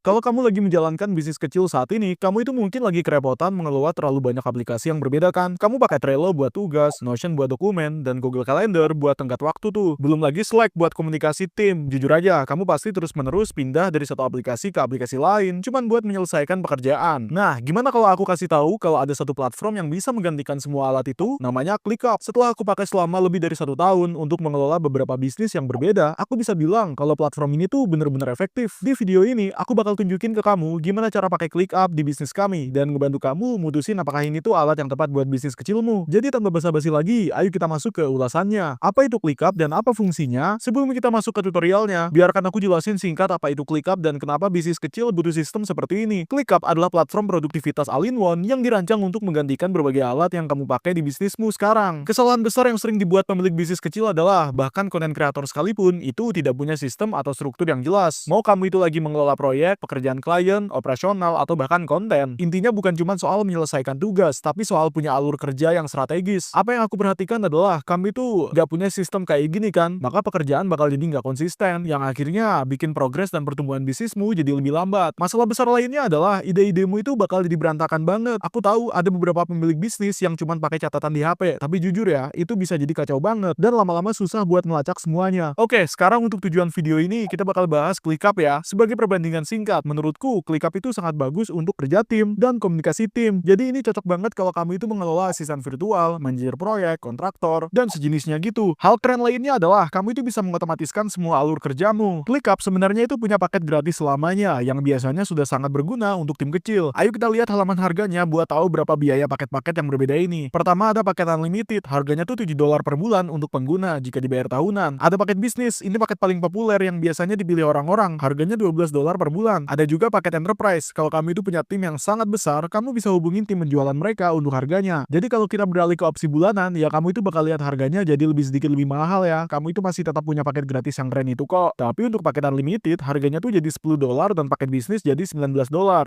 Kalau kamu lagi menjalankan bisnis kecil saat ini, kamu itu mungkin lagi kerepotan mengelola terlalu banyak aplikasi yang berbeda kan? Kamu pakai Trello buat tugas, Notion buat dokumen, dan Google Calendar buat tenggat waktu tuh. Belum lagi Slack buat komunikasi tim. Jujur aja, kamu pasti terus-menerus pindah dari satu aplikasi ke aplikasi lain, cuman buat menyelesaikan pekerjaan. Nah, gimana kalau aku kasih tahu kalau ada satu platform yang bisa menggantikan semua alat itu? Namanya ClickUp. Setelah aku pakai selama lebih dari 1 tahun untuk mengelola beberapa bisnis yang berbeda, aku bisa bilang kalau platform ini tuh bener-bener efektif. Di video ini, aku bakal tunjukin ke kamu gimana cara pakai ClickUp di bisnis kami dan ngebantu kamu mutusin apakah ini tuh alat yang tepat buat bisnis kecilmu. Jadi tanpa basa-basi lagi, ayo kita masuk ke ulasannya. Apa itu ClickUp dan apa fungsinya? Sebelum kita masuk ke tutorialnya, biarkan aku jelasin singkat apa itu ClickUp dan kenapa bisnis kecil butuh sistem seperti ini. ClickUp adalah platform produktivitas all-in-one yang dirancang untuk menggantikan berbagai alat yang kamu pakai di bisnismu sekarang. Kesalahan besar yang sering dibuat pemilik bisnis kecil adalah bahkan konten kreator sekalipun itu tidak punya sistem atau struktur yang jelas. Mau kamu itu lagi mengelola proyek, pekerjaan klien, operasional, atau bahkan konten. Intinya bukan cuma soal menyelesaikan tugas, tapi soal punya alur kerja yang strategis. Apa yang aku perhatikan adalah kamu itu gak punya sistem kayak gini kan, maka pekerjaan bakal jadi gak konsisten, yang akhirnya bikin progres dan pertumbuhan bisnismu jadi lebih lambat. Masalah besar lainnya adalah ide-idemu itu bakal jadi berantakan banget. Aku tahu ada beberapa pemilik bisnis yang cuma pakai catatan di HP, tapi jujur ya, itu bisa jadi kacau banget dan lama-lama susah buat melacak semuanya. Oke, sekarang untuk tujuan video ini kita bakal bahas ClickUp ya. Sebagai perbandingan singkat, menurutku ClickUp itu sangat bagus untuk kerja tim dan komunikasi tim. Jadi ini cocok banget kalau kamu itu mengelola asisten virtual, manajer proyek, kontraktor, dan sejenisnya gitu. Hal keren lainnya adalah kamu itu bisa mengotomatiskan semua alur kerjamu. ClickUp sebenarnya itu punya paket gratis selamanya yang biasanya sudah sangat berguna untuk tim kecil. Ayo kita lihat halaman harganya buat tahu berapa biaya paket-paket yang berbeda ini. Pertama ada paket unlimited, harganya tuh $7 per bulan untuk pengguna jika dibayar tahunan. Ada paket bisnis, ini paket paling populer yang biasanya dipilih orang-orang, harganya $12 per bulan. Ada juga paket enterprise, kalau kamu itu punya tim yang sangat besar, kamu bisa hubungin tim penjualan mereka untuk harganya. Jadi kalau kita beralih ke opsi bulanan, ya kamu itu bakal lihat harganya jadi sedikit lebih mahal ya. Kamu itu masih tetap punya paket gratis yang keren itu kok. Tapi untuk paket unlimited, harganya tuh jadi $10 dan paket bisnis jadi $19.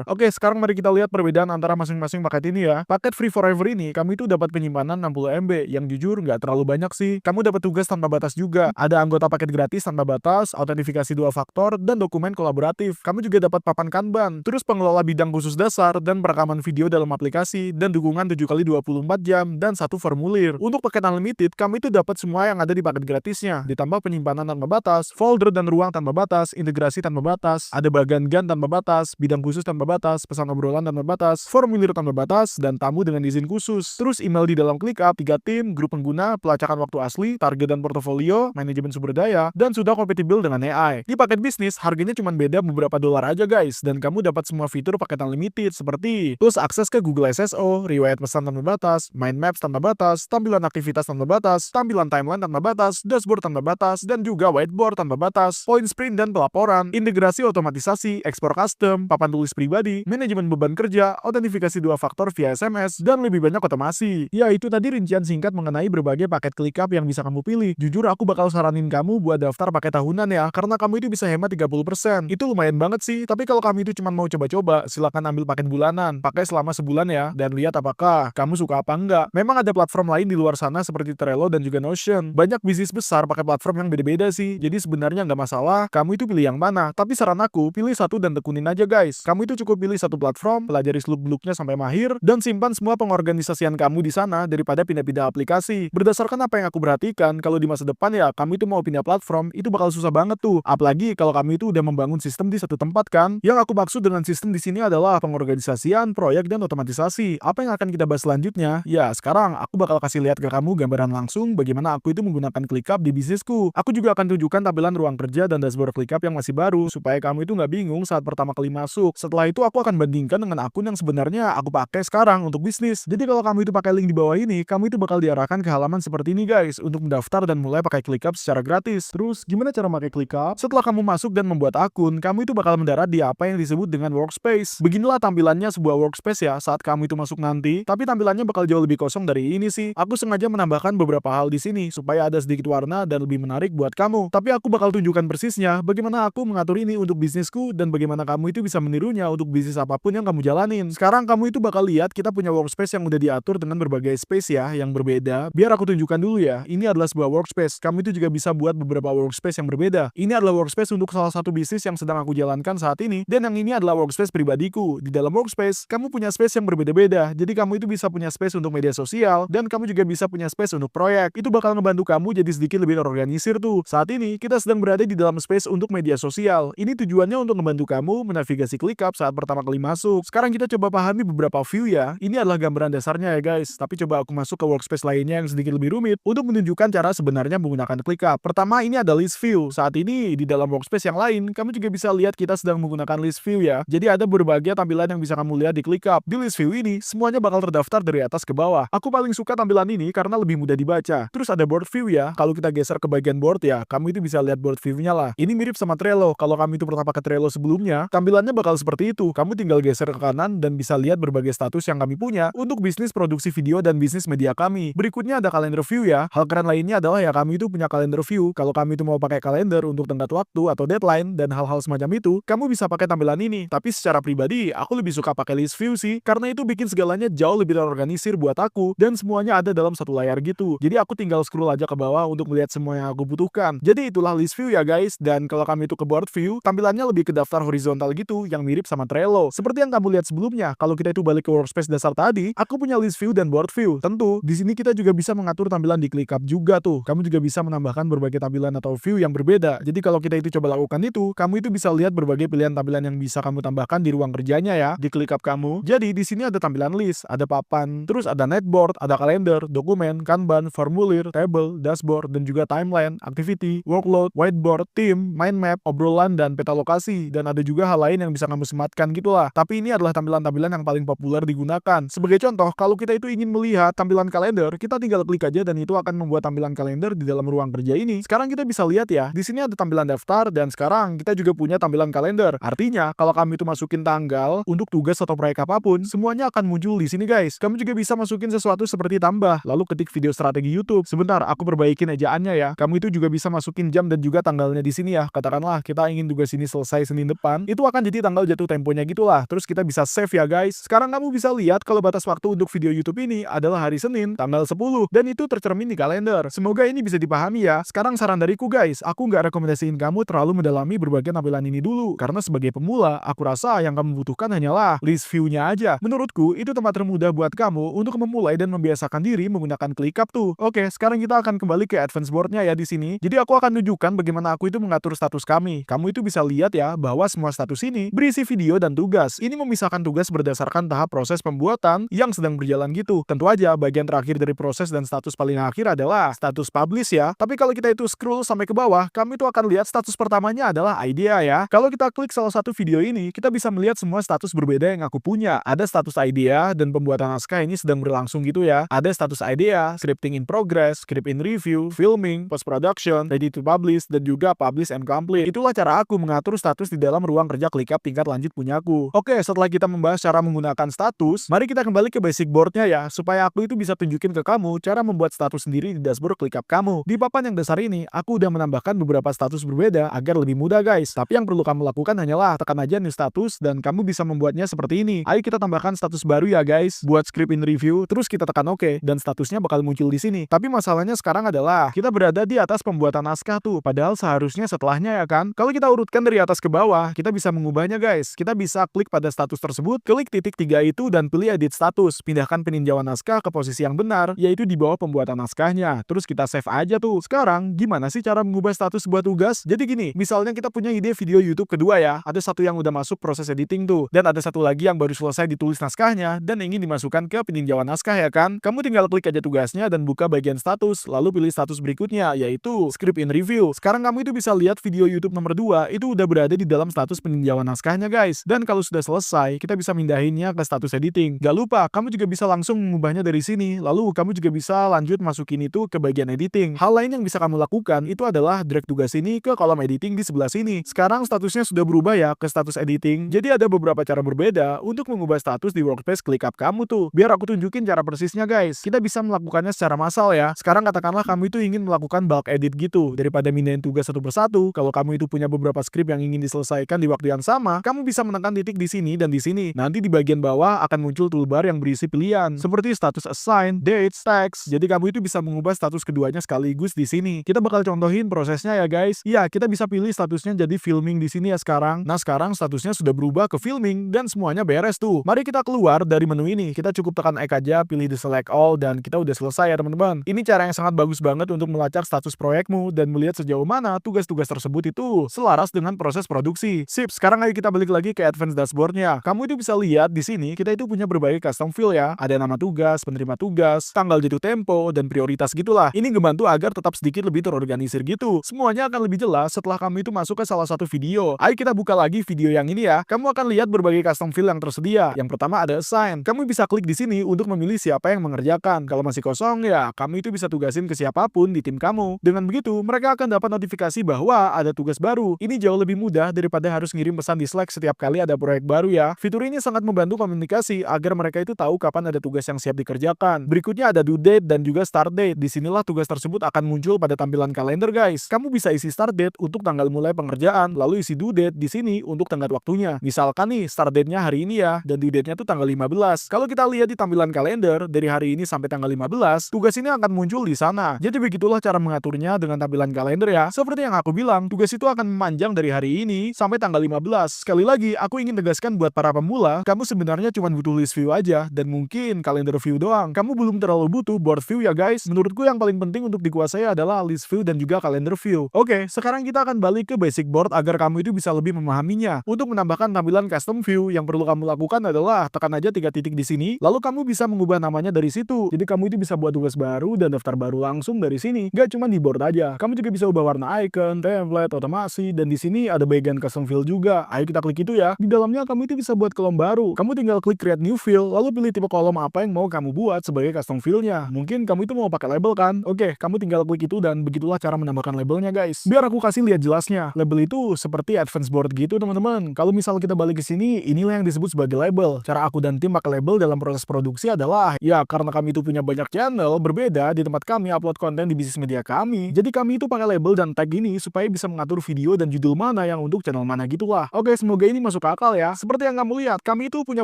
Oke, sekarang mari kita lihat perbedaan antara masing-masing paket ini ya. Paket free forever ini, kamu itu dapat penyimpanan 60 MB, yang jujur nggak terlalu banyak sih. Kamu dapat tugas tanpa batas juga. Ada anggota paket gratis tanpa batas, autentifikasi 2 faktor, dan dokumen kolaboratif. Kamu juga dapat papan Kanban, terus pengelola bidang khusus dasar, dan perekaman video dalam aplikasi, dan dukungan 7x24 jam, dan 1 formulir. Untuk paket unlimited, kamu itu dapat semua yang ada di paket gratisnya, ditambah penyimpanan tanpa batas, folder dan ruang tanpa batas, integrasi tanpa batas, ada bagian GAN tanpa batas, bidang khusus tanpa batas, pesan obrolan tanpa batas, formulir tanpa batas, dan tamu dengan izin khusus. Terus email di dalam ClickUp, 3 tim, grup pengguna, pelacakan waktu asli, target dan portofolio, manajemen sumber daya, dan sudah kompatibel dengan AI. Di paket bisnis, harganya cuma beda beberapa dolar aja guys, dan kamu dapat semua fitur paket unlimited seperti plus akses ke Google SSO, riwayat pesan tanpa batas, mind maps tanpa batas, tampilan aktivitas tanpa batas, tampilan timeline tanpa batas, dashboard tanpa batas, dan juga whiteboard tanpa batas, point sprint dan pelaporan, integrasi otomatisasi, ekspor custom, papan tulis pribadi, manajemen beban kerja, autentifikasi 2 faktor via SMS, dan lebih banyak otomasi. Ya, itu tadi rincian singkat mengenai berbagai paket ClickUp yang bisa kamu pilih. Jujur aku bakal saranin kamu buat daftar paket tahunan ya, karena kamu itu bisa hemat 30%. Itu lumayan banget sih, tapi kalau kamu itu cuma mau coba-coba, silakan ambil paket bulanan. Pakai selama sebulan ya, dan lihat apakah kamu suka apa enggak. Memang ada platform lain di luar sana seperti Trello dan juga Notion. Banyak bisnis besar pakai platform yang beda-beda sih, jadi sebenarnya nggak masalah, kamu itu pilih yang mana. Tapi saran aku, pilih satu dan tekunin aja guys. Kamu itu cukup pilih satu platform, pelajari seluk-beluknya sampai mahir, dan simpan semua pengorganisasian kamu di sana daripada pindah-pindah aplikasi. Berdasarkan apa yang aku perhatikan, kalau di masa depan ya kamu itu mau pindah platform, itu bakal susah banget tuh. Apalagi kalau kamu itu udah membangun sistem di satu tempat kan. Yang aku maksud dengan sistem di sini adalah pengorganisasian, proyek, dan otomatisasi. Apa yang akan kita bahas selanjutnya? Ya, sekarang aku bakal kasih lihat ke kamu gambaran langsung bagaimana aku itu menggunakan ClickUp di bisnisku. Aku juga akan tunjukkan tampilan ruang kerja dan dashboard ClickUp yang masih baru, supaya kamu itu nggak bingung saat pertama kali masuk. Setelah itu aku akan bandingkan dengan akun yang sebenarnya aku pakai sekarang untuk bisnis. Jadi kalau kamu itu pakai link di bawah ini, kamu itu bakal diarahkan ke halaman seperti ini guys, untuk mendaftar dan mulai pakai ClickUp secara gratis. Terus, gimana cara pakai ClickUp? Setelah kamu masuk dan membuat akun, kamu itu bakal mendarat di apa yang disebut dengan workspace. Beginilah tampilannya sebuah workspace ya saat kamu itu masuk nanti, tapi tampilannya bakal jauh lebih kosong dari ini sih. Aku sengaja menambahkan beberapa hal di sini supaya ada sedikit warna dan lebih menarik buat kamu. Tapi aku bakal tunjukkan persisnya bagaimana aku mengatur ini untuk bisnisku dan bagaimana kamu itu bisa menirunya untuk bisnis apapun yang kamu jalanin. Sekarang kamu itu bakal lihat kita punya workspace yang udah diatur dengan berbagai space ya yang berbeda. Biar aku tunjukkan dulu ya. Ini adalah sebuah workspace. Kamu itu juga bisa buat beberapa workspace yang berbeda. Ini adalah workspace untuk salah satu bisnis yang sedang aku jalankan saat saat ini, dan yang ini adalah workspace pribadiku. Di dalam workspace, kamu punya space yang berbeda-beda. Jadi kamu itu bisa punya space untuk media sosial, dan kamu juga bisa punya space untuk proyek. Itu bakal ngebantu kamu jadi sedikit lebih terorganisir tuh. Saat ini, kita sedang berada di dalam space untuk media sosial. Ini tujuannya untuk membantu kamu menavigasi ClickUp saat pertama kali masuk. Sekarang kita coba pahami beberapa view ya. Ini adalah gambaran dasarnya ya guys. Tapi coba aku masuk ke workspace lainnya yang sedikit lebih rumit untuk menunjukkan cara sebenarnya menggunakan ClickUp. Pertama, ini ada list view. Saat ini di dalam workspace yang lain, kamu juga bisa lihat kita sedang menggunakan list view ya. Jadi ada berbagai tampilan yang bisa kamu lihat di ClickUp. Di list view ini, semuanya bakal terdaftar dari atas ke bawah. Aku paling suka tampilan ini karena lebih mudah dibaca. Terus ada board view ya. Kalau kita geser ke bagian board ya, kamu itu bisa lihat board view-nya lah. Ini mirip sama Trello. Kalau kamu itu pernah pakai Trello sebelumnya, tampilannya bakal seperti itu. Kamu tinggal geser ke kanan dan bisa lihat berbagai status yang kami punya untuk bisnis produksi video dan bisnis media kami. Berikutnya ada calendar view ya. Hal keren lainnya adalah ya kami itu punya calendar view. Kalau kami itu mau pakai kalender untuk tenggat waktu atau deadline dan hal-hal semacam itu, kamu bisa pakai tampilan ini. Tapi secara pribadi, aku lebih suka pakai list view sih, karena itu bikin segalanya jauh lebih terorganisir buat aku dan semuanya ada dalam satu layar gitu. Jadi aku tinggal scroll aja ke bawah untuk melihat semua yang aku butuhkan. Jadi itulah list view ya guys. Dan kalau kami itu ke board view, tampilannya lebih ke daftar horizontal gitu yang mirip sama Trello. Seperti yang kamu lihat sebelumnya, kalau kita itu balik ke workspace dasar tadi, aku punya list view dan board view. Tentu, di sini kita juga bisa mengatur tampilan di ClickUp juga tuh. Kamu juga bisa menambahkan berbagai tampilan atau view yang berbeda. Jadi kalau kita itu coba lakukan itu, kamu itu bisa lihat berbagai pilihan tampilan yang bisa kamu tambahkan di ruang kerjanya ya, di ClickUp kamu. Jadi di sini ada tampilan list, ada papan, terus ada netboard, ada kalender, dokumen, kanban, formulir, table, dashboard, dan juga timeline, activity, workload, whiteboard, team, mind map, obrolan, dan peta lokasi. Dan ada juga hal lain yang bisa kamu sematkan gitulah. Tapi ini adalah tampilan-tampilan yang paling populer digunakan. Sebagai contoh, kalau kita itu ingin melihat tampilan kalender, kita tinggal klik aja dan itu akan membuat tampilan kalender di dalam ruang kerja ini. Sekarang kita bisa lihat ya, di sini ada tampilan daftar dan sekarang kita juga punya tampilan kalender. Artinya, kalau kami itu masukin tanggal untuk tugas atau proyek apapun, semuanya akan muncul di sini guys. Kamu juga bisa masukin sesuatu seperti tambah, lalu ketik video strategi YouTube. Sebentar, aku perbaikin ejaannya ya. Kamu itu juga bisa masukin jam dan juga tanggalnya di sini ya. Katakanlah kita ingin tugas ini selesai Senin depan, itu akan jadi tanggal jatuh temponya gitulah. Terus kita bisa save ya guys. Sekarang kamu bisa lihat kalau batas waktu untuk video YouTube ini adalah hari Senin, tanggal 10, dan itu tercermin di kalender. Semoga ini bisa dipahami ya. Sekarang saran dariku guys, aku nggak rekomendasiin kamu terlalu mendalami berbagai tampilan ini dulu, karena sebagai pemula, aku rasa yang kamu butuhkan hanyalah list view-nya aja. Menurutku, itu tempat termudah buat kamu untuk memulai dan membiasakan diri menggunakan ClickUp tuh. Oke, sekarang kita akan kembali ke advance board-nya ya di sini. Jadi aku akan tunjukkan bagaimana aku itu mengatur status kami. Kamu itu bisa lihat ya bahwa semua status ini berisi video dan tugas. Ini memisahkan tugas berdasarkan tahap proses pembuatan yang sedang berjalan gitu. Tentu aja bagian terakhir dari proses dan status paling akhir adalah status publish ya. Tapi kalau kita itu scroll sampai ke bawah, kami itu akan lihat status pertamanya adalah idea ya. Kalau kita klik salah satu video ini, kita bisa melihat semua status berbeda yang aku punya. Ada status idea dan pembuatan naskah ini sedang berlangsung gitu ya. Ada status idea, scripting in progress, script in review, filming, post production, ready to publish, dan juga publish and complete. Itulah cara aku mengatur status di dalam ruang kerja ClickUp tingkat lanjut punyaku. Oke, setelah kita membahas cara menggunakan status, mari kita kembali ke basic boardnya ya, supaya aku itu bisa tunjukin ke kamu cara membuat status sendiri di dashboard ClickUp kamu. Di papan yang dasar ini, aku udah menambahkan beberapa status berbeda agar lebih mudah guys. Tapi yang perlu kamu lakukan hanyalah tekan aja new status dan kamu bisa membuatnya seperti ini. Ayo kita tambahkan status baru ya guys. Buat script in review, terus kita tekan OK dan statusnya bakal muncul di sini. Tapi masalahnya sekarang adalah kita berada di atas pembuatan naskah tuh, padahal seharusnya setelahnya ya kan. Kalau kita urutkan dari atas ke bawah, kita bisa mengubahnya guys. Kita bisa klik pada status tersebut, klik titik 3 itu dan pilih edit status. Pindahkan peninjauan naskah ke posisi yang benar, yaitu di bawah pembuatan naskahnya. Terus kita save aja tuh. Sekarang, gimana sih cara mengubah status sebuah tugas? Jadi gini, misalnya kita punya ide video YouTube kedua ya, ada satu yang udah masuk proses editing tuh, dan ada satu lagi yang baru selesai ditulis naskahnya, dan ingin dimasukkan ke peninjauan naskah ya kan? Kamu tinggal klik aja tugasnya dan buka bagian status, lalu pilih status berikutnya, yaitu script in review. Sekarang kamu itu bisa lihat video YouTube nomor 2, itu udah berada di dalam status peninjauan naskahnya guys. Dan kalau sudah selesai, kita bisa mindahinnya ke status editing. Gak lupa, kamu juga bisa langsung mengubahnya dari sini, lalu kamu juga bisa lanjut masukin itu ke bagian editing. Hal lain yang bisa kamu lakukan itu adalah drag tugas ini ke kolom editing di sebelah sini. Sekarang statusnya sudah berubah ya ke status editing. Jadi ada beberapa cara berbeda untuk mengubah status di workspace ClickUp kamu tuh. Biar aku tunjukin cara persisnya guys. Kita bisa melakukannya secara massal ya. Sekarang katakanlah kamu itu ingin melakukan bulk edit gitu. Daripada mindahin tugas satu persatu, kalau kamu itu punya beberapa script yang ingin diselesaikan di waktu yang sama, kamu bisa menekan titik di sini dan di sini. Nanti di bagian bawah akan muncul toolbar yang berisi pilihan seperti status assign, dates, text. Jadi kamu itu bisa mengubah status keduanya sekaligus di sini. Kita bakal contohin prosesnya ya guys. Iya, kita bisa pilih statusnya jadi filming di sini ya sekali. sekarang? Nah, sekarang statusnya sudah berubah ke filming dan semuanya beres tuh. Mari kita keluar dari menu ini. Kita cukup tekan X aja, pilih the select all, dan kita udah selesai ya teman-teman. Ini cara yang sangat bagus banget untuk melacak status proyekmu dan melihat sejauh mana tugas-tugas tersebut itu selaras dengan proses produksi. Sip, sekarang ayo kita balik lagi ke advance dashboardnya. Kamu itu bisa lihat di sini kita itu punya berbagai custom field ya. Ada nama tugas, penerima tugas, tanggal jatuh tempo, dan prioritas gitulah. Ini ngebantu agar tetap sedikit lebih terorganisir gitu. Semuanya akan lebih jelas setelah kamu itu masuk ke salah satu video. Ayo kita buka lagi video yang ini ya. Kamu akan lihat berbagai custom field yang tersedia. Yang pertama ada assign. Kamu bisa klik di sini untuk memilih siapa yang mengerjakan. Kalau masih kosong ya, kamu itu bisa tugasin ke siapapun di tim kamu. Dengan begitu, mereka akan dapat notifikasi bahwa ada tugas baru. Ini jauh lebih mudah daripada harus ngirim pesan di Slack setiap kali ada proyek baru ya. Fitur ini sangat membantu komunikasi agar mereka itu tahu kapan ada tugas yang siap dikerjakan. Berikutnya ada due date dan juga start date. Disinilah tugas tersebut akan muncul pada tampilan kalender guys. Kamu bisa isi start date untuk tanggal mulai pengerjaan, lalu isi due date di sini untuk tenggat waktunya. Misalkan nih start date-nya hari ini ya, dan due date-nya tuh tanggal 15. Kalau kita lihat di tampilan kalender dari hari ini sampai tanggal 15, tugas ini akan muncul di sana. Jadi begitulah cara mengaturnya dengan tampilan kalender ya. Seperti yang aku bilang, tugas itu akan memanjang dari hari ini sampai tanggal 15. Sekali lagi, aku ingin tegaskan buat para pemula, kamu sebenarnya cuma butuh list view aja dan mungkin kalender view doang. Kamu belum terlalu butuh board view ya guys. Menurutku yang paling penting untuk dikuasai adalah list view dan juga kalender view. Oke, sekarang kita akan balik ke basic board agar kamu itu bisa lebih memahaminya. Untuk menambahkan tampilan custom view, yang perlu kamu lakukan adalah tekan aja 3 titik di sini, lalu kamu bisa mengubah namanya dari situ. Jadi kamu itu bisa buat tugas baru dan daftar baru langsung dari sini. Gak cuma di board aja. Kamu juga bisa ubah warna icon, template, otomasi, dan di sini ada bagian custom field juga. Ayo kita klik itu ya. Di dalamnya kamu itu bisa buat kolom baru. Kamu tinggal klik create new field, lalu pilih tipe kolom apa yang mau kamu buat sebagai custom fieldnya. Mungkin kamu itu mau pakai label kan? Oke, kamu tinggal klik itu dan begitulah cara menambahkan labelnya guys. Biar aku kasih lihat jelasnya. Label itu seperti advance board gitu teman-teman. Kalau misal kita balik ke sini, inilah yang disebut sebagai label. Cara aku dan tim pakai label dalam proses produksi adalah ya karena kami itu punya banyak channel berbeda di tempat kami upload konten di bisnis media kami. Jadi kami itu pakai label dan tag ini supaya bisa mengatur video dan judul mana yang untuk channel mana gitulah. Oke, semoga ini masuk akal ya. Seperti yang kamu lihat, kami itu punya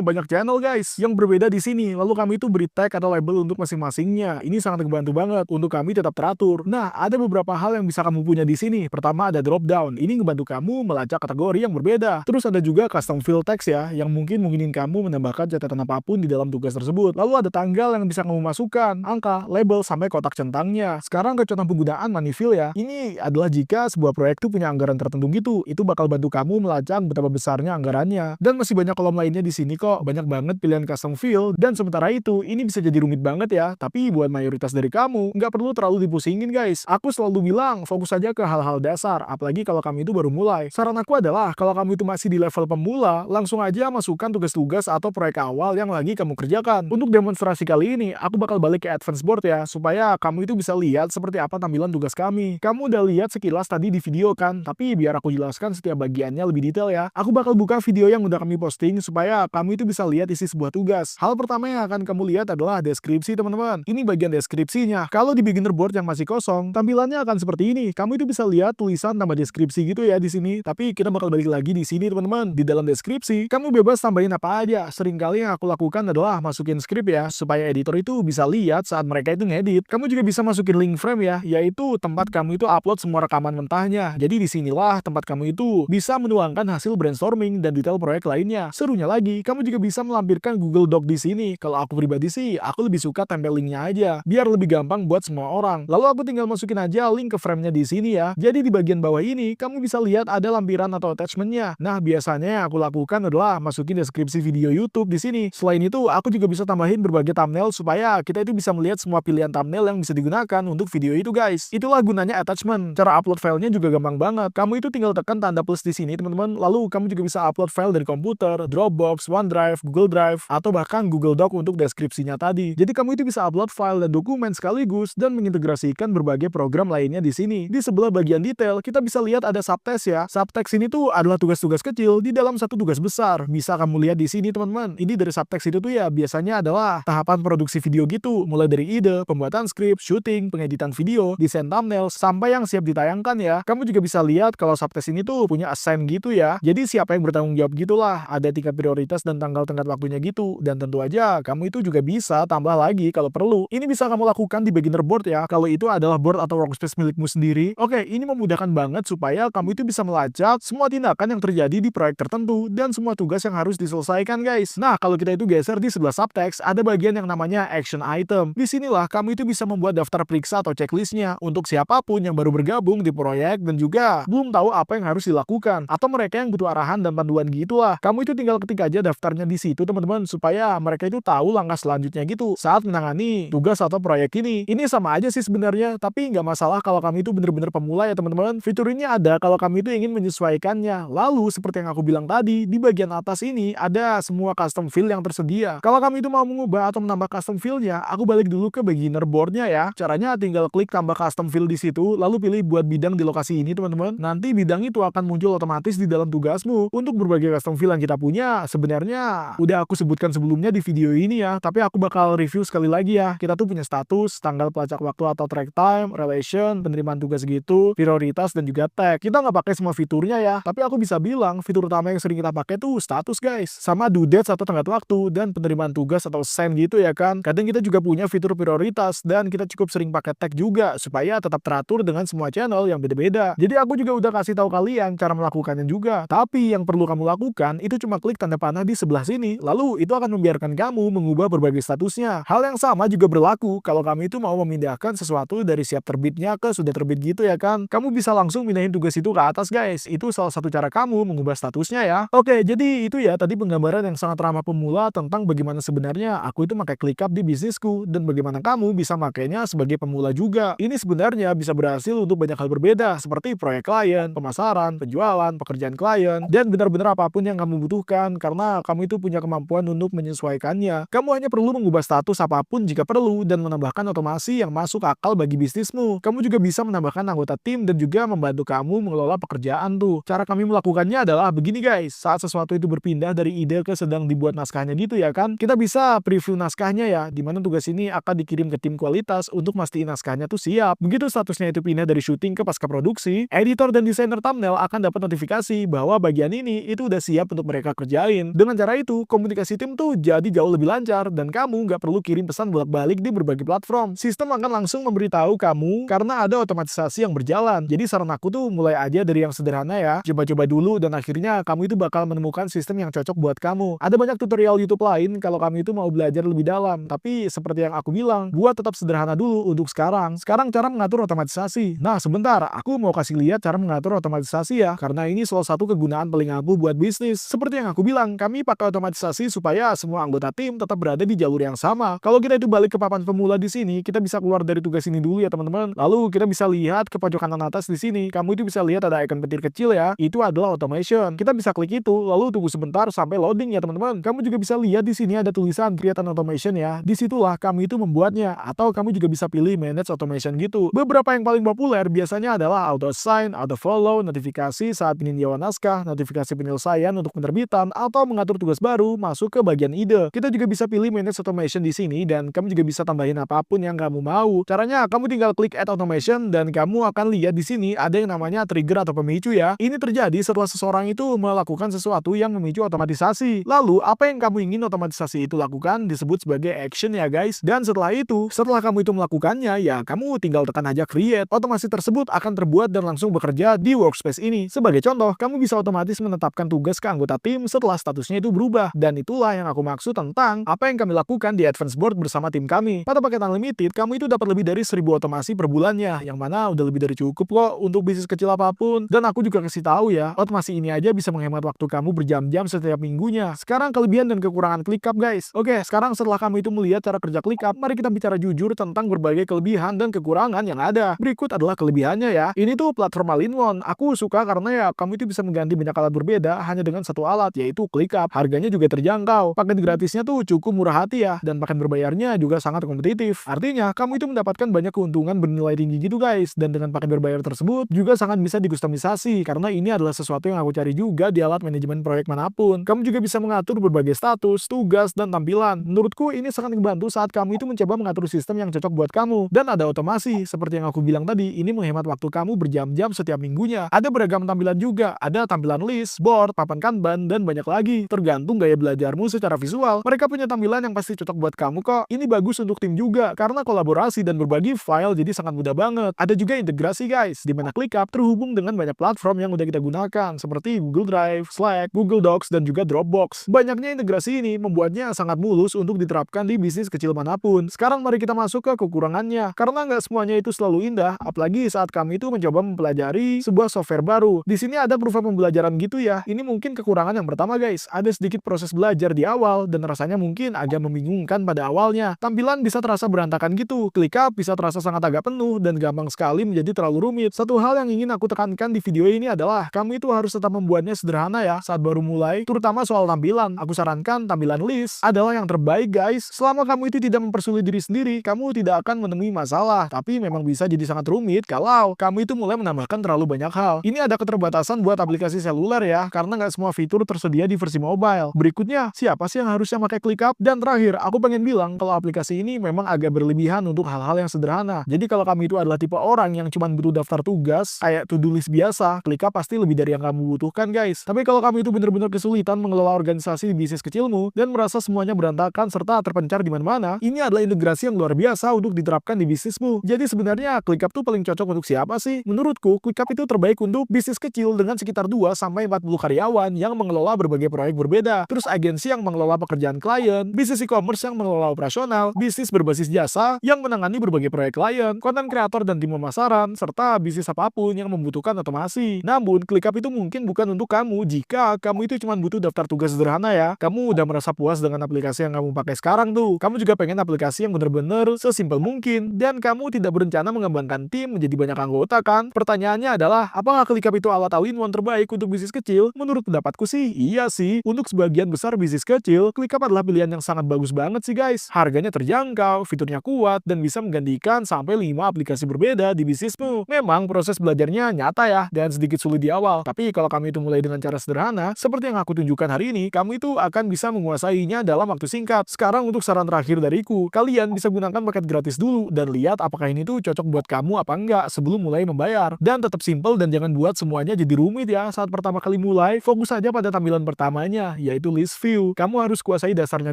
banyak channel guys yang berbeda di sini. Lalu kami itu beri tag atau label untuk masing-masingnya. Ini sangat membantu banget untuk kami tetap teratur. Nah, ada beberapa hal yang bisa kamu punya di sini. Pertama ada drop down. Ini ngebantu kamu melacak kategori yang berbeda. Terus ada juga custom field text ya, yang mungkin mungkinin kamu menambahkan catatan apapun di dalam tugas tersebut. Lalu ada tanggal yang bisa kamu masukkan, angka, label, sampai kotak centangnya. Sekarang ke contoh penggunaan money field ya. Ini adalah jika sebuah proyek itu punya anggaran tertentu gitu. Itu bakal bantu kamu melacak betapa besarnya anggarannya. Dan masih banyak kolom lainnya di sini kok. Banyak banget pilihan custom field. Dan sementara itu, ini bisa jadi rumit banget ya. Tapi buat mayoritas dari kamu, nggak perlu terlalu dipusingin guys. Aku selalu bilang, fokus aja ke hal-hal dasar. Apalagi kalau kamu itu baru mulai. Saran aku adalah, kalau kamu itu masih di level pemula, langsung aja masukkan tugas-tugas atau proyek awal yang lagi kamu kerjakan. Untuk demonstrasi kali ini, aku bakal balik ke advance board ya, supaya kamu itu bisa lihat seperti apa tampilan tugas kami. Kamu udah lihat sekilas tadi di video kan, tapi biar aku jelaskan setiap bagiannya lebih detail ya. Aku bakal buka video yang udah kami posting supaya kamu itu bisa lihat isi sebuah tugas. Hal pertama yang akan kamu lihat adalah deskripsi teman-teman. Ini bagian deskripsinya. Kalau di beginner board yang masih kosong, tampilannya akan seperti ini. Kamu itu bisa lihat tulisan tambah deskripsi gitu ya di sini. Tapi kita bakal balik lagi di sini teman-teman. Di dalam deskripsi, kamu bebas tambahin apa aja. Seringkali yang aku lakukan adalah masukin script ya, supaya editor itu bisa lihat saat mereka itu ngedit. Kamu juga bisa masukin link frame ya, yaitu tempat kamu itu upload semua rekaman mentahnya. Jadi disinilah tempat kamu itu bisa menuangkan hasil brainstorming dan detail proyek lainnya. Serunya lagi, kamu juga bisa melampirkan Google Doc di sini. Kalau aku pribadi sih, aku lebih suka tempel linknya aja, biar lebih gampang buat semua orang. Lalu aku tinggal masukin aja link ke frame-nya di sini ya. Jadi di bagian bawah ini, kamu bisa lihat ada lampiran atau attachment-nya. Nah, biasanya yang aku lakukan adalah masukin deskripsi video YouTube di sini. Selain itu, aku juga bisa tambahin berbagai thumbnail supaya kita itu bisa melihat semua pilihan thumbnail yang bisa digunakan untuk video itu guys. Itulah gunanya attachment. Cara upload filenya juga gampang banget. Kamu itu tinggal tekan tanda plus di sini teman-teman. Lalu kamu juga bisa upload file dari komputer, Dropbox, OneDrive, Google Drive, atau bahkan Google Doc untuk deskripsinya tadi. Jadi kamu itu bisa upload file dan dokumen sekaligus dan mengintegrasikan berbagai program lainnya di sini. Di sebelah bagian detail, kita bisa lihat ada subtext ya. Subtext ini tuh adalah tugas-tugas kecil di dalam satu tugas besar. Bisa kamu lihat di sini teman-teman. Ini dari subtext itu tuh ya biasanya adalah tahapan produksi video gitu, mulai dari ide, pembuatan skrip, syuting, pengeditan video, desain thumbnail, sampai yang siap ditayangkan ya. Kamu juga bisa lihat kalau subtext ini tuh punya assign gitu ya. Jadi siapa yang bertanggung jawab gitulah. Ada tingkat prioritas dan tanggal tenggat waktunya gitu. Dan tentu aja kamu itu juga bisa tambah lagi kalau perlu. Ini bisa kamu lakukan di beginner board ya. Kalau itu adalah board atau workspace milikmu sendiri. Oke, ini memudahkan banget supaya kamu itu bisa melacak semua semua tindakan yang terjadi di proyek tertentu, dan semua tugas yang harus diselesaikan guys. Nah, kalau kita itu geser di sebelah subtext, ada bagian yang namanya action item. Disinilah kamu itu bisa membuat daftar periksa atau checklistnya untuk siapapun yang baru bergabung di proyek dan juga belum tahu apa yang harus dilakukan, atau mereka yang butuh arahan dan panduan gitulah. Kamu itu tinggal ketik aja daftarnya di situ teman-teman, supaya mereka itu tahu langkah selanjutnya gitu saat menangani tugas atau proyek ini. Ini sama aja sih sebenarnya, tapi nggak masalah kalau kami itu bener-bener pemula ya teman-teman. Fitur ini ada kalau kami itu ingin menyesuaikannya. Lalu seperti yang aku bilang tadi, di bagian atas ini ada semua custom field yang tersedia. Kalau kami itu mau mengubah atau menambah custom fieldnya, aku balik dulu ke beginner boardnya ya. Caranya tinggal klik tambah custom field di situ, lalu pilih buat bidang di lokasi ini teman-teman. Nanti bidang itu akan muncul otomatis di dalam tugasmu. Untuk berbagai custom field yang kita punya, sebenarnya udah aku sebutkan sebelumnya di video ini ya, tapi aku bakal review sekali lagi ya. Kita tuh punya status, tanggal pelacak waktu atau track time, relation, penerimaan tugas gitu, prioritas, dan juga tag. Kita nggak pakai semua fiturnya ya, tapi aku bisa bilang fitur utama yang sering kita pakai tuh status guys, sama due date atau tenggat waktu, dan penerimaan tugas atau send gitu ya kan. Kadang kita juga punya fitur prioritas, dan kita cukup sering pakai tag juga, supaya tetap teratur dengan semua channel yang beda-beda. Jadi aku juga udah kasih tahu kalian cara melakukannya juga. Tapi yang perlu kamu lakukan itu cuma klik tanda panah di sebelah sini, lalu itu akan membiarkan kamu mengubah berbagai statusnya. Hal yang sama juga berlaku kalau kamu itu mau memindahkan sesuatu dari siap terbitnya ke sudah terbit gitu ya kan. Kamu bisa langsung pindahin tugas itu ke atas guys. Itu salah satu cara kamu mengubah statusnya ya. Oke, jadi itu ya tadi penggambaran yang sangat ramah pemula tentang bagaimana sebenarnya aku itu pakai ClickUp di bisnisku, dan bagaimana kamu bisa makainya sebagai pemula juga. Ini sebenarnya bisa berhasil untuk banyak hal berbeda, seperti proyek klien, pemasaran, penjualan, pekerjaan klien, dan benar-benar apapun yang kamu butuhkan, karena kamu itu punya kemampuan untuk menyesuaikannya. Kamu hanya perlu mengubah status apapun jika perlu, dan menambahkan otomasi yang masuk akal bagi bisnismu. Kamu juga bisa menambahkan anggota tim dan juga membantu kamu mengelola pekerjaan tuh. Cara kami melakukannya adalah begini guys, saat sesuatu itu berpindah dari ide ke sedang dibuat naskahnya gitu ya kan, kita bisa preview naskahnya ya, dimana tugas ini akan dikirim ke tim kualitas untuk mastiin naskahnya tuh siap. Begitu statusnya itu pindah dari syuting ke pasca produksi, editor dan desainer thumbnail akan dapat notifikasi bahwa bagian ini itu udah siap untuk mereka kerjain. Dengan cara itu, komunikasi tim tuh jadi jauh lebih lancar, dan kamu nggak perlu kirim pesan bolak-balik di berbagai platform. Sistem akan langsung memberitahu kamu karena ada otomatisasi yang berjalan. Jadi saran aku tuh mulai aja dari yang sederhana ya, coba-coba dulu, dan akhirnya kamu itu bakal menemukan sistem yang cocok buat kamu. Ada banyak tutorial YouTube lain kalau kamu itu mau belajar lebih dalam, tapi seperti yang aku bilang, buat tetap sederhana dulu untuk sekarang. Sekarang cara mengatur otomatisasi. Nah sebentar, aku mau kasih lihat cara mengatur otomatisasi ya, karena ini salah satu kegunaan paling ampuh buat bisnis. Seperti yang aku bilang, kami pakai otomatisasi supaya semua anggota tim tetap berada di jalur yang sama. Kalau kita itu balik ke papan pemula di sini, kita bisa keluar dari tugas ini dulu ya teman-teman. Lalu kita bisa lihat ke pojok kanan atas di sini. Kamu itu bisa lihat ada icon petir kecil ya. Itu adalah automation. Kita bisa klik itu, lalu tunggu sebentar sampai loading ya teman-teman. Kamu juga bisa lihat di sini ada tulisan create an automation ya. Disitulah kami itu membuatnya. Atau kamu juga bisa pilih manage automation gitu. Beberapa yang paling populer biasanya adalah auto assign, auto follow, notifikasi saat peninjauan naskah, notifikasi penyelesaian untuk penerbitan, atau mengatur tugas baru masuk ke bagian ide. Kita juga bisa pilih manage automation di sini, dan kamu juga bisa tambahin apapun yang kamu mau. Caranya kamu tinggal klik add automation, dan kamu akan lihat di sini ada yang namanya trigger atau pemicu ya. Ini terjadi setelah seseorang itu melakukan sesuatu yang memicu otomatisasi. Lalu apa yang kamu ingin otomatisasi itu lakukan disebut sebagai action ya guys. Dan setelah itu, setelah kamu itu melakukannya ya, kamu tinggal tekan aja create. Otomasi tersebut akan terbuat dan langsung bekerja di workspace ini. Sebagai contoh, kamu bisa otomatis menetapkan tugas ke anggota tim setelah statusnya itu berubah. Dan itulah yang aku maksud tentang apa yang kami lakukan di Advance Board bersama tim kami. Pada paket unlimited, kamu itu dapat lebih dari 1000 otomasi per bulannya, yang mana udah lebih dari cukup kok untuk bisnis kecil apapun. Dan aku juga kasih tahu ya, otomasi ini aja bisa menghemat waktu kamu berjam-jam setiap minggunya. Sekarang kelebihan dan kekurangan ClickUp guys. Oke, sekarang setelah kamu itu melihat cara kerja ClickUp, mari kita bicara jujur tentang berbagai kelebihan dan kekurangan yang ada. Berikut adalah kelebihannya ya. Ini tuh platform all-in-one. Aku suka karena ya kamu itu bisa mengganti banyak alat berbeda hanya dengan satu alat, yaitu ClickUp. Harganya juga terjangkau. Paket gratisnya tuh cukup murah hati ya, dan paket berbayarnya juga sangat kompetitif. Artinya, kamu itu mendapatkan banyak keuntungan bernilai tinggi gitu guys. Dan dengan paket berbayar tersebut juga sangat bisa dikustomisasi, karena ini adalah sesuatu yang aku cari juga di alat manajemen proyek manapun. Kamu juga bisa mengatur berbagai status, tugas, dan tampilan. Menurutku ini sangat membantu saat kamu itu mencoba mengatur sistem yang cocok buat kamu. Dan ada otomasi, seperti yang aku bilang tadi, ini menghemat waktu kamu berjam-jam setiap minggunya. Ada beragam tampilan juga, ada tampilan list, board, papan Kanban, dan banyak lagi. Tergantung gaya belajarmu secara visual. Mereka punya tampilan yang pasti cocok buat kamu kok. Ini bagus untuk tim juga, karena kolaborasi dan berbagi file jadi sangat mudah banget. Ada juga integrasi guys, di mana ClickUp terhubung dengan banyak platform yang udah kita gunakan, seperti Google Drive, Slack, Google Docs, dan juga Dropbox. Banyaknya integrasi ini membuatnya sangat mulus untuk diterapkan di bisnis kecil manapun. Sekarang mari kita masuk ke kekurangannya, karena nggak semuanya itu selalu indah, apalagi saat kami itu mencoba mempelajari sebuah software baru. Di sini ada proof pembelajaran gitu ya. Ini mungkin kekurangan yang pertama guys, ada sedikit proses belajar di awal, dan rasanya mungkin agak membingungkan pada awalnya. Tampilan bisa terasa berantakan gitu, ClickUp bisa terasa sangat agak penuh, dan gampang sekali menjadi terlalu rumit. Satu hal yang ingin aku tekankan di video ini adalah, kamu itu harus tetap membuatnya sederhana ya saat baru mulai, terutama soal tampilan. Aku sarankan tampilan list adalah yang terbaik guys. Selama kamu itu tidak mempersulit diri sendiri, kamu tidak akan menemui masalah, tapi memang bisa jadi sangat rumit kalau kamu itu mulai menambahkan terlalu banyak hal. Ini ada keterbatasan buat aplikasi seluler ya, karena nggak semua fitur tersedia di versi mobile. Berikutnya, siapa sih yang harusnya pakai ClickUp? Dan terakhir, aku pengen bilang kalau aplikasi ini memang agak berlebihan untuk hal-hal yang sederhana. Jadi kalau kamu itu adalah tipe orang yang cuma butuh daftar tugas kayak to-do list biasa, ClickUp pasti lebih dari yang kamu butuhkan guys. Tapi kalau kamu itu benar-benar kesulitan mengelola organisasi di bisnis kecilmu dan merasa semuanya berantakan serta terpencar di mana-mana, ini adalah integrasi yang luar biasa untuk diterapkan di bisnismu. Jadi sebenarnya ClickUp tuh paling cocok untuk siapa sih? Menurutku, ClickUp itu terbaik untuk bisnis kecil dengan sekitar 2-40 karyawan yang mengelola berbagai proyek berbeda. Terus agensi yang mengelola pekerjaan klien, bisnis e-commerce yang mengelola operasional, bisnis berbasis jasa yang menangani berbagai proyek klien, konten kreator dan tim pemasaran, serta bisnis apapun yang membutuhkan otomasi. Namun, ClickUp itu mungkin bukan untuk kamu jika kamu itu cuma butuh daftar tugas sederhana ya. Kamu udah merasa puas dengan aplikasi yang kamu pakai sekarang tuh. Kamu juga pengen aplikasi yang bener-bener sesimpel mungkin dan kamu tidak berencana mengembangkan tim menjadi banyak anggota kan? Pertanyaannya adalah, apakah ClickUp itu alat all-in-one terbaik untuk bisnis kecil? Menurut pendapatku sih, iya sih. Untuk sebagian besar bisnis kecil, ClickUp adalah pilihan yang sangat bagus banget sih guys. Harganya terjangkau, fiturnya kuat, dan bisa menggantikan sampai 5 aplikasi berbeda di bisnismu. Memang proses belajarnya nyata ya, dan sedikit sulit di awal. Tapi kalau kamu itu mulai dengan cara sederhana, seperti yang aku tunjukkan hari ini, kamu itu akan bisa menguasainya dalam waktu singkat. Sekarang untuk saran terakhir dariku, kalian bisa gunakan paket gratis dulu, dan lihat apakah ini tuh cocok buat kamu apa enggak sebelum mulai membayar. Dan tetap simple dan jangan buat semuanya jadi rumit ya saat pertama kali mulai. Fokus saja pada tampilan pertamanya, yaitu list view. Kamu harus kuasai dasarnya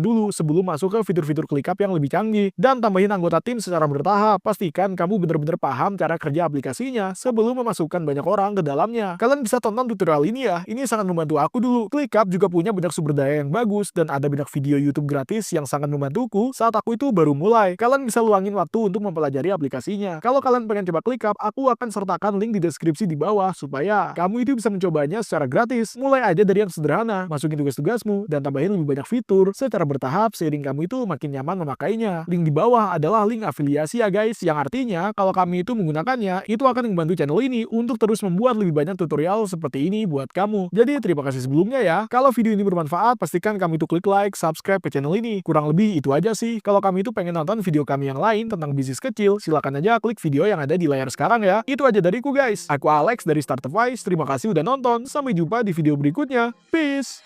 dulu sebelum masuk ke fitur-fitur ClickUp yang lebih canggih. Dan tambahin anggota tim secara bertahap. Pastikan kamu benar-benar paham cara kerja aplikasinya sebelum memasukkan banyak orang ke dalamnya. Kalian bisa tonton tutorial ini ya, ini sangat membantu aku dulu. ClickUp juga punya banyak sumber daya yang bagus dan ada banyak video YouTube gratis yang sangat membantuku saat aku itu baru mulai. Kalian bisa luangin waktu untuk mempelajari aplikasinya. Kalau kalian pengen coba ClickUp, aku akan sertakan link di deskripsi di bawah supaya kamu itu bisa mencobanya secara gratis. Mulai aja dari yang sederhana, masukin tugas-tugasmu dan tambahin lebih banyak fitur secara bertahap seiring kamu itu makin nyaman memakainya. Link di bawah adalah link afiliasi ya guys, yang artinya kalau kami itu menggunakannya, itu akan membantu channel ini untuk terus membuat lebih banyak tutorial seperti ini buat kamu. Jadi terima kasih sebelumnya ya. Kalau video ini bermanfaat, pastikan kami itu klik like, subscribe ke channel ini. Kurang lebih itu aja sih. Kalau kami itu pengen nonton video kami yang lain tentang bisnis kecil, silakan aja klik video yang ada di layar sekarang ya. Itu aja dariku guys. Aku Alex dari Startupwise. Terima kasih udah nonton. Sampai jumpa di video berikutnya. Peace.